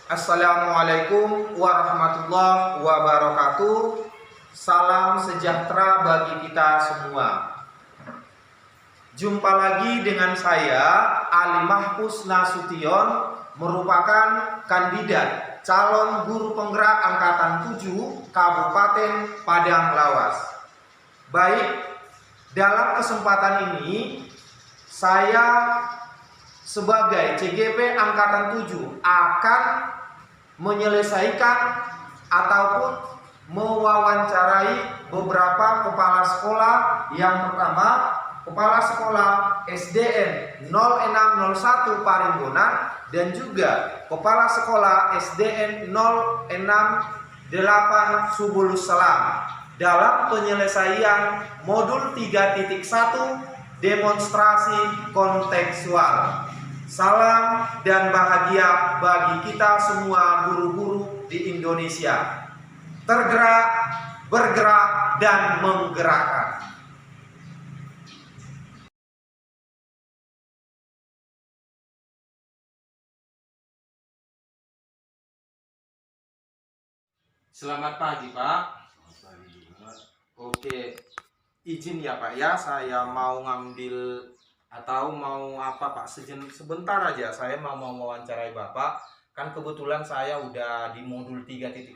Assalamualaikum warahmatullahi wabarakatuh. Salam sejahtera bagi kita semua. Jumpa lagi dengan saya Ali Mahpus Nasution, merupakan kandidat calon guru penggerak angkatan 7 Kabupaten Padang Lawas. Baik, dalam kesempatan ini saya sebagai CGP angkatan 7 akan menyelesaikan ataupun mewawancarai beberapa kepala sekolah. Yang pertama, kepala sekolah SDN 0601 Paringgonan dan juga kepala sekolah SDN 068 Subulus Salam dalam penyelesaian modul 3.1 demonstrasi kontekstual. Salam dan bahagia bagi kita semua guru-guru di Indonesia. Tergerak, bergerak, dan menggerakkan. Selamat pagi, Pak. Selamat pagi juga. Oke, izin ya Pak ya, saya mau ngambil atau mau apa Pak, sebentar aja saya mau mewawancarai Bapak. Kan kebetulan saya udah di modul 3.1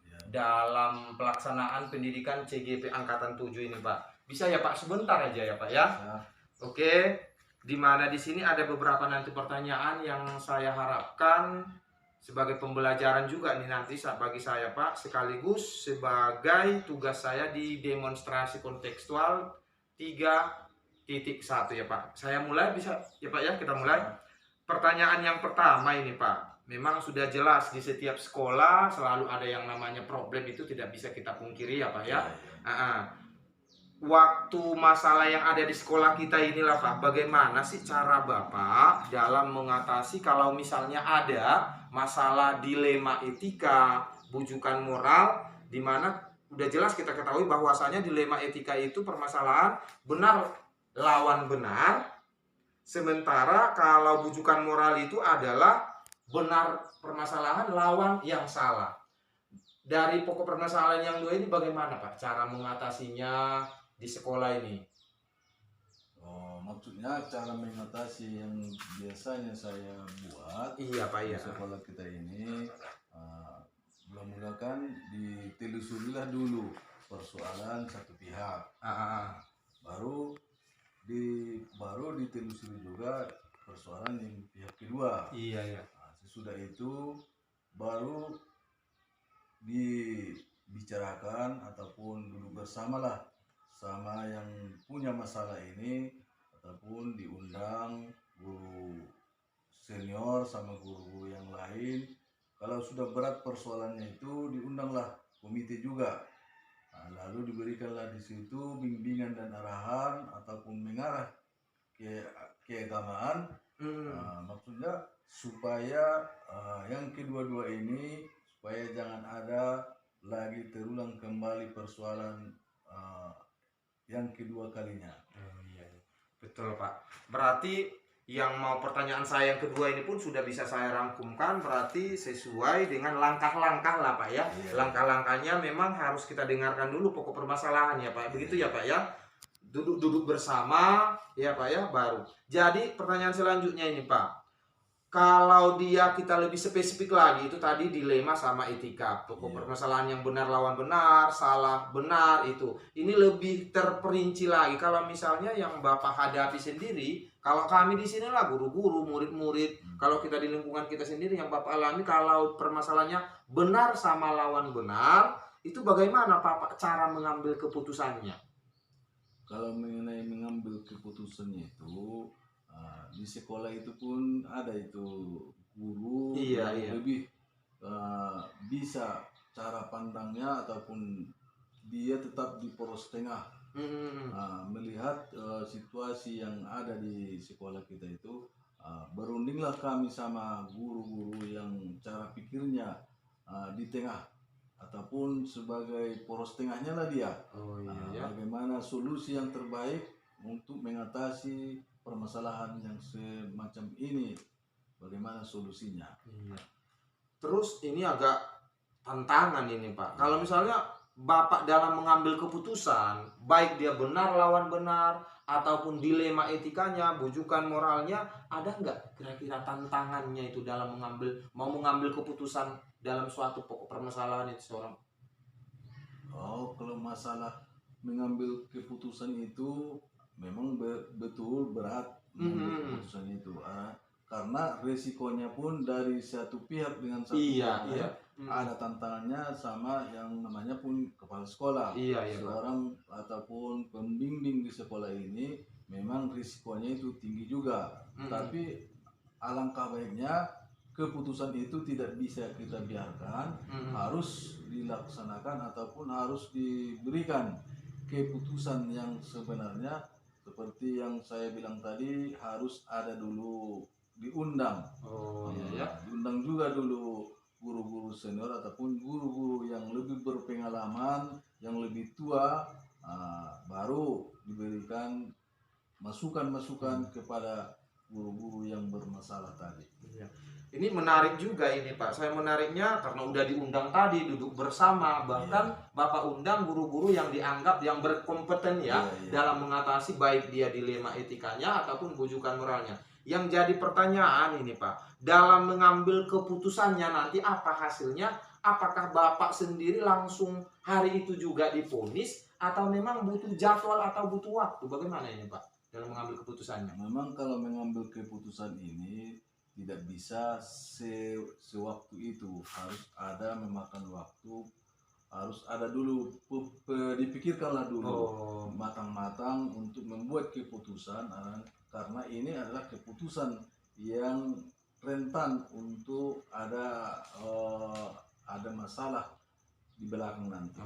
Ya. dalam pelaksanaan pendidikan CGP angkatan 7 ini Pak. Bisa ya Pak, sebentar aja ya Pak ya. Ya. Oke, dimana di sini ada beberapa nanti pertanyaan yang saya harapkan sebagai pembelajaran juga nih nanti bagi saya Pak, sekaligus sebagai tugas saya di demonstrasi kontekstual 3.1 ya Pak. Saya mulai bisa ya Pak ya, kita mulai. Pertanyaan yang pertama ini Pak, memang sudah jelas di setiap sekolah selalu ada yang namanya problem, itu tidak bisa kita pungkiri ya Pak ya. Waktu masalah yang ada di sekolah kita inilah Pak, bagaimana sih cara Bapak dalam mengatasi kalau misalnya ada masalah dilema etika, bujukan moral, di mana udah jelas kita ketahui bahwasanya dilema etika itu permasalahan benar lawan benar, sementara kalau bujukan moral itu adalah benar permasalahan lawan yang salah. Dari pokok permasalahan yang dua ini bagaimana Pak cara mengatasinya di sekolah ini? Maksudnya cara mengatasi yang biasanya saya buat Iya Pak di ya. sekolah kita ini, mula-mula kan ditelusurilah dulu persoalan satu pihak, baru ditelusuri juga persoalan yang pihak kedua. Iya ya. Sesudah itu baru dibicarakan ataupun duduk bersamalah sama yang punya masalah ini, ataupun diundang guru senior sama guru yang lain. Kalau sudah berat persoalannya itu diundanglah komite juga. Lalu diberikanlah di situ bimbingan dan arahan ataupun mengarah ke keagamaan. Maksudnya supaya yang kedua-dua ini supaya jangan ada lagi terulang kembali persoalan yang kedua kalinya. Iya, betul Pak. Berarti yang mau pertanyaan saya yang kedua ini pun sudah bisa saya rangkumkan, berarti sesuai dengan langkah-langkah lah Pak ya. Iya. Langkah-langkahnya memang harus kita dengarkan dulu pokok permasalahan ya Pak. Begitu ya Pak ya. Duduk bersama ya Pak ya baru. Jadi pertanyaan selanjutnya ini Pak. Kalau kita lebih spesifik lagi, itu tadi dilema sama etika, pokok permasalahan yang benar lawan benar, salah benar itu. Ini lebih terperinci lagi. Kalau misalnya yang Bapak hadapi sendiri, kalau kami di sini lah guru-guru, murid-murid, kalau kita di lingkungan kita sendiri yang Bapak alami, kalau permasalahannya benar sama lawan benar, itu bagaimana Bapak cara mengambil keputusannya? Kalau mengenai mengambil keputusannya itu, di sekolah itu pun ada itu guru yang lebih bisa cara pandangnya ataupun dia tetap di poros tengah, melihat situasi yang ada di sekolah kita itu. Berundinglah kami sama guru-guru yang cara pikirnya di tengah ataupun sebagai poros tengahnya lah dia. Bagaimana solusi yang terbaik untuk mengatasi permasalahan yang semacam ini, bagaimana solusinya? Terus ini agak tantangan ini Pak. Kalau misalnya Bapak dalam mengambil keputusan, baik dia benar lawan benar, ataupun dilema etikanya, bujukan moralnya, ada nggak kira-kira tantangannya itu dalam mengambil keputusan dalam suatu pokok permasalahan itu seorang? Oh, kalau masalah mengambil keputusan itu memang betul berat mengambil keputusan itu. Karena resikonya pun dari satu pihak dengan satu Iya, pihak iya. ada tantangannya, sama yang namanya pun kepala sekolah. Iya, iya, Pak. Seorang ataupun pembimbing di sekolah ini memang risikonya itu tinggi juga. Tapi alangkah baiknya keputusan itu tidak bisa kita biarkan, harus dilaksanakan ataupun harus diberikan keputusan yang sebenarnya. Seperti yang saya bilang tadi, harus ada dulu diundang. Oh iya ya. Diundang juga dulu guru-guru senior ataupun guru-guru yang lebih berpengalaman, yang lebih tua, baru diberikan masukan-masukan kepada guru-guru yang bermasalah tadi. Iya. Ini menarik juga ini Pak. Saya menariknya karena udah diundang tadi, duduk bersama, bahkan Bapak undang guru-guru yang dianggap yang berkompeten ya, dalam mengatasi baik dia dilema etikanya ataupun bujukan moralnya. Yang jadi pertanyaan ini Pak, dalam mengambil keputusannya nanti apa hasilnya? Apakah Bapak sendiri langsung hari itu juga divonis atau memang butuh jadwal atau butuh waktu? Bagaimana ini Pak dalam mengambil keputusannya? Memang kalau mengambil keputusan ini tidak bisa sewaktu itu, harus ada memakan waktu, harus ada dulu dipikirkanlah dulu matang-matang untuk membuat keputusan, karena ini adalah keputusan yang rentan untuk ada masalah di belakang nanti.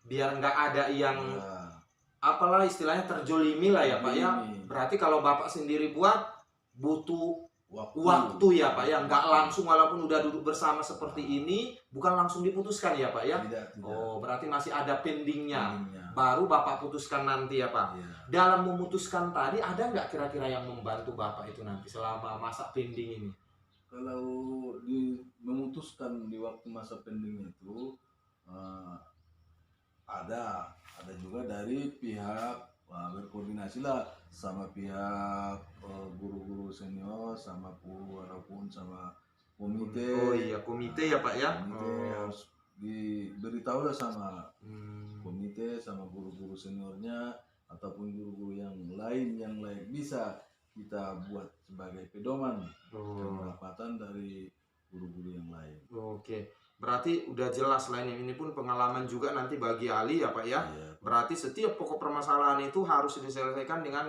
Biar nggak ada yang apalah istilahnya terjolimi lah ya Pak ya. Berarti kalau Bapak sendiri buat butuh waktu ya Pak ya, nggak langsung walaupun udah duduk bersama seperti ini, bukan langsung diputuskan ya Pak ya. Tidak. Oh berarti masih ada pendingnya. Baru Bapak putuskan nanti ya Pak. Dalam memutuskan tadi ada nggak kira-kira yang membantu Bapak itu nanti selama masa pending ini? Kalau memutuskan di waktu masa pending itu ada juga dari pihak, berkoordinasi lah sama pihak guru-guru senior, sama walaupun sama komite. Oh iya komite ya Pak ya. Komite harus diberitahu lah sama komite, sama guru-guru seniornya ataupun guru-guru yang lain bisa kita buat sebagai pedoman pendapatan dari guru-guru yang lain. Oke. Berarti udah jelas lain ini pun pengalaman juga nanti bagi Ali ya Pak ya. Berarti setiap pokok permasalahan itu harus diselesaikan dengan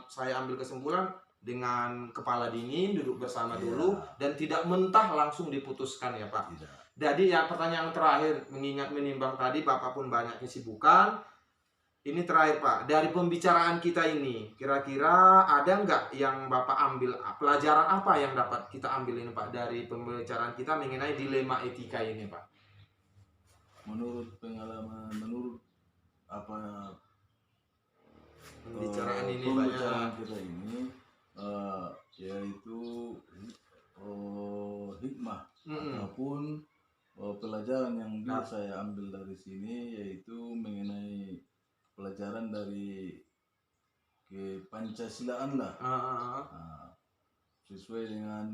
saya ambil kesimpulan dengan kepala dingin, duduk bersama dulu dan tidak mentah langsung diputuskan ya Pak. Jadi ya pertanyaan terakhir, mengingat menimbang tadi Bapak pun banyak kesibukan. Ini terakhir Pak, dari pembicaraan kita ini, kira-kira ada nggak yang Bapak ambil, pelajaran apa yang dapat kita ambil ini Pak dari pembicaraan kita mengenai dilema etika ini Pak? Menurut pengalaman, menurut apa pembicaraan ini pembicaraan kita ini, yaitu hikmah ataupun pelajaran yang bisa saya ambil dari sini, yaitu mengenai pelajaran dari Pancasilaan lah. Sesuai dengan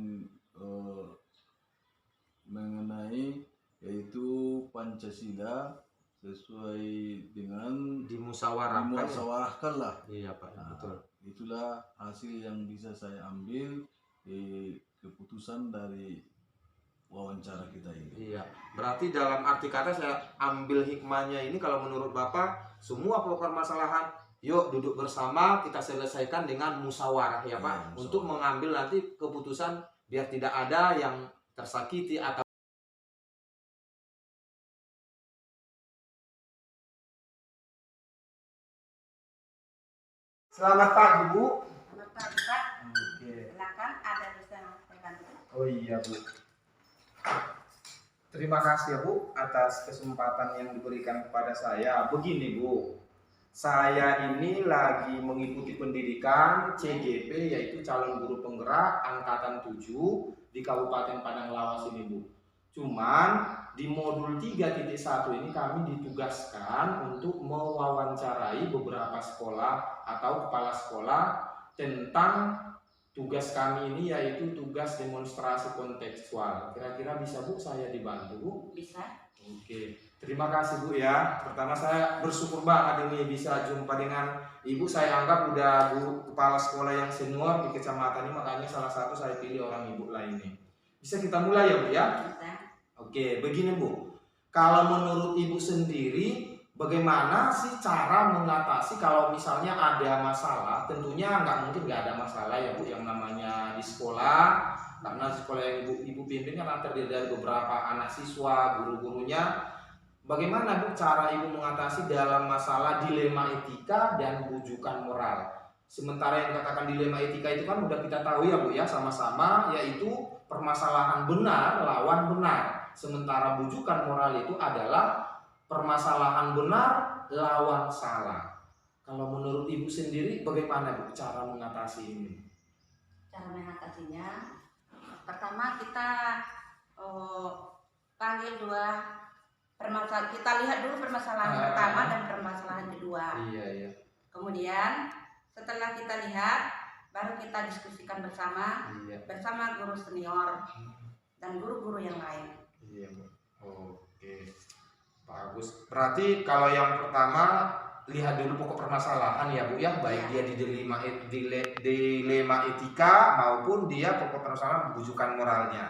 mengenai yaitu Pancasila, sesuai dengan dimusyawarahkan lah. Iya Pak, betul. Itulah hasil yang bisa saya ambil keputusan dari wawancara kita ini. Iya, berarti dalam arti kata saya ambil hikmahnya ini, kalau menurut Bapak semua pokok permasalahan yuk duduk bersama kita selesaikan dengan musyawarah ya Pak, untuk mengambil nanti keputusan biar tidak ada yang tersakiti atau Selamat pagi Bu. Selamat pagi Pak. Oke. Silakan, ada bisa saya bantu. Oh iya Bu. Terima kasih ya Bu atas kesempatan yang diberikan kepada saya. Begini Bu, saya ini lagi mengikuti pendidikan CGP, yaitu calon guru penggerak angkatan 7 di Kabupaten Padang Lawas ini Bu. Cuman di modul 3.1 ini kami ditugaskan untuk mewawancarai beberapa sekolah atau kepala sekolah tentang tugas kami ini, yaitu tugas demonstrasi kontekstual. Kira-kira bisa Bu saya dibantu Bu? Bisa. Oke, terima kasih Bu ya. Pertama saya bersyukur banget ini bisa jumpa dengan Ibu. Saya anggap udah guru kepala sekolah yang senior di kecamatan ini, makanya salah satu saya pilih orang Ibu lainnya. Bisa kita mulai ya Bu ya? Bisa. Oke, begini Bu. Kalau menurut Ibu sendiri, bagaimana sih cara mengatasi kalau misalnya ada masalah? Tentunya mungkin nggak ada masalah ya Bu, yang namanya di sekolah. Karena sekolah yang ibu pimpin kan terdiri dari beberapa anak siswa, guru-gurunya. Bagaimana Bu cara Ibu mengatasi dalam masalah dilema etika dan bujukan moral? Sementara yang dikatakan dilema etika itu kan udah kita tahu ya Bu ya, sama-sama, yaitu permasalahan benar lawan benar. Sementara bujukan moral itu adalah permasalahan benar lawan salah. Kalau menurut Ibu sendiri bagaimana Bu cara mengatasi ini? Cara mengatasinya, pertama kita panggil dua permasalahan. Kita lihat dulu permasalahan pertama dan permasalahan kedua. Iya. Kemudian setelah kita lihat, baru kita diskusikan bersama, bersama guru senior dan guru-guru yang lain. Iya Bu. Oke, bagus. Berarti kalau yang pertama lihat dulu pokok permasalahan ya Bu ya, baik dia di dilema etika maupun dia pokok permasalahan bujukan moralnya.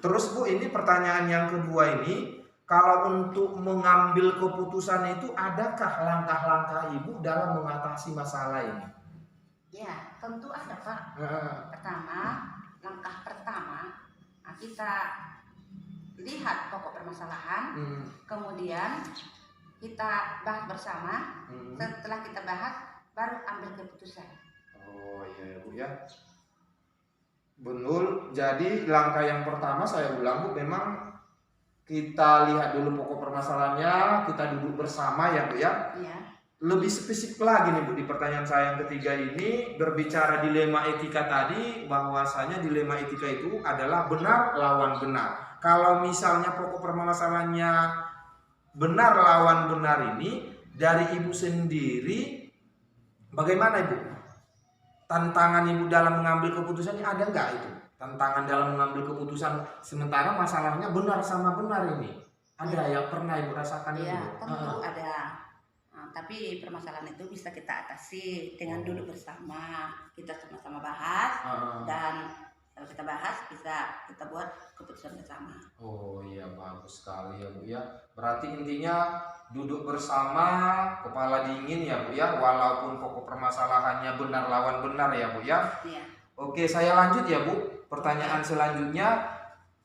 Terus Bu, ini pertanyaan yang kedua ini, kalau untuk mengambil keputusan itu adakah langkah-langkah Ibu dalam mengatasi masalah ini? Ya, tentu ada Pak. Pertama, langkah pertama, kita lihat pokok permasalahan, kemudian kita bahas bersama. Setelah kita bahas, baru ambil keputusan. Oh iya Bu ya. Betul. Jadi langkah yang pertama saya ulang Bu, memang kita lihat dulu pokok permasalahannya, kita duduk bersama ya Bu ya. Iya. Lebih spesifik lagi nih Bu, di pertanyaan saya yang ketiga ini berbicara dilema etika tadi, bahwasanya dilema etika itu adalah benar lawan benar. Kalau misalnya pokok permasalahannya benar lawan benar ini, dari Ibu sendiri bagaimana Ibu? Tantangan Ibu dalam mengambil keputusan ini ada nggak itu? Tantangan dalam mengambil keputusan sementara masalahnya benar sama benar ini. Ada ya, pernah Ibu rasakan itu? Iya, tentu ada. Nah, tapi permasalahan itu bisa kita atasi dengan duduk bersama, kita sama-sama bahas, dan kalau kita bahas bisa kita buat keputusan bersama. Oh iya, bagus sekali ya Bu ya. Berarti intinya duduk bersama, kepala dingin ya Bu ya, walaupun pokok permasalahannya benar lawan benar ya Bu ya. Iya. Oke, saya lanjut ya Bu. Pertanyaan selanjutnya,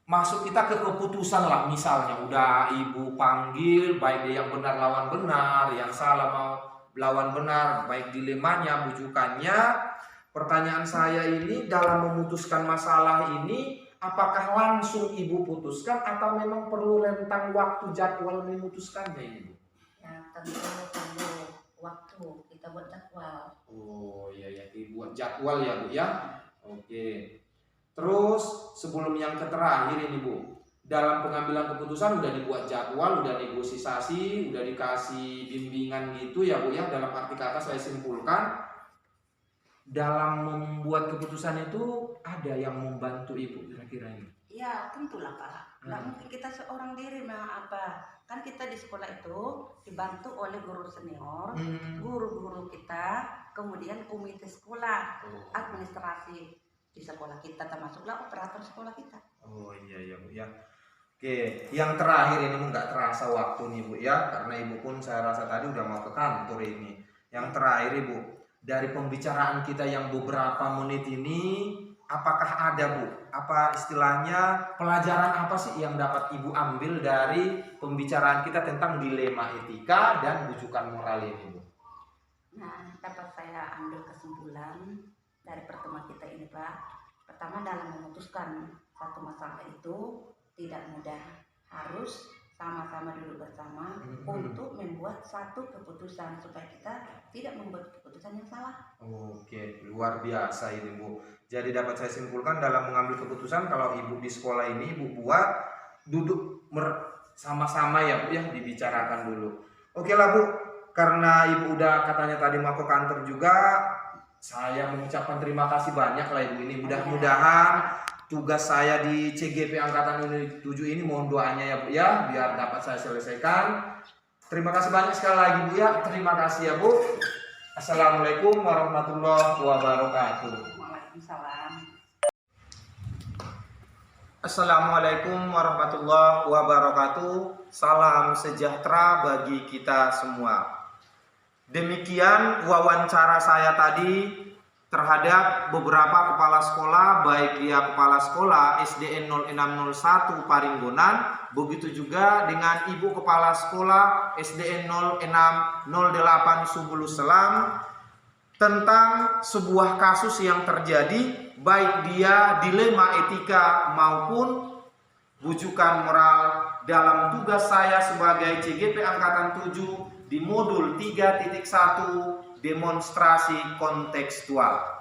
masuk kita ke keputusan lah. Misalnya udah Ibu panggil, baik dia yang benar lawan benar, yang salah mau lawan benar, baik dilemanya, bujukannya. Pertanyaan saya ini, dalam memutuskan masalah ini, apakah langsung Ibu putuskan atau memang perlu rentang waktu jadwal memutuskannya Ibu? Ya, tentu perlu waktu, kita buat jadwal. Oh iya, dibuat jadwal ya Bu ya. Oke. Terus sebelum yang terakhir ini Bu, dalam pengambilan keputusan udah dibuat jadwal, udah negosiasi, udah dikasih bimbingan gitu ya Bu ya. Dalam arti kata saya simpulkan, dalam membuat keputusan itu ada yang membantu Ibu kira-kira ini? Ya, tentulah Pak. Nggak mungkin kita seorang diri memang apa. Kan kita di sekolah itu dibantu oleh guru senior, guru-guru kita, kemudian komite sekolah, administrasi di sekolah kita, termasuklah operator sekolah kita. Oh iya Bu ya. Oke, yang terakhir ini nggak terasa waktu nih Bu ya, karena Ibu pun saya rasa tadi udah mau ke kantor ini. Yang terakhir Ibu, dari pembicaraan kita yang beberapa menit ini, apakah ada Bu, apa istilahnya pelajaran apa sih yang dapat Ibu ambil dari pembicaraan kita tentang dilema etika dan bujukan moral ini Bu? Nah, dapat saya ambil kesimpulan dari pertemuan kita ini Pak. Pertama, dalam memutuskan satu masalah itu tidak mudah, harus sama-sama duduk bersama untuk membuat satu keputusan supaya kita tidak membuat keputusan yang salah. Oke, luar biasa ini Bu. Jadi dapat saya simpulkan dalam mengambil keputusan, kalau Ibu di sekolah ini Ibu buat duduk sama-sama ya Bu ya, dibicarakan dulu. Oke lah Bu, karena Ibu udah katanya tadi mau ke kantor juga, saya mengucapkan terima kasih banyak lah Ibu ini. Mudah-mudahan tugas saya di CGP Angkatan Unit 7 ini mohon doanya ya Bu ya, biar dapat saya selesaikan. Terima kasih banyak sekali lagi Bu ya. Terima kasih ya Bu. Assalamualaikum warahmatullahi wabarakatuh. Waalaikumsalam. Assalamualaikum warahmatullahi wabarakatuh. Salam sejahtera bagi kita semua. Demikian wawancara saya tadi terhadap beberapa kepala sekolah, baik dia kepala sekolah SDN 0601 Paringgonan, begitu juga dengan ibu kepala sekolah SDN 0608 Subulu Selam, tentang sebuah kasus yang terjadi, baik dia dilema etika maupun bujukan moral dalam tugas saya sebagai CGP Angkatan 7 di modul 3.1 demonstrasi kontekstual.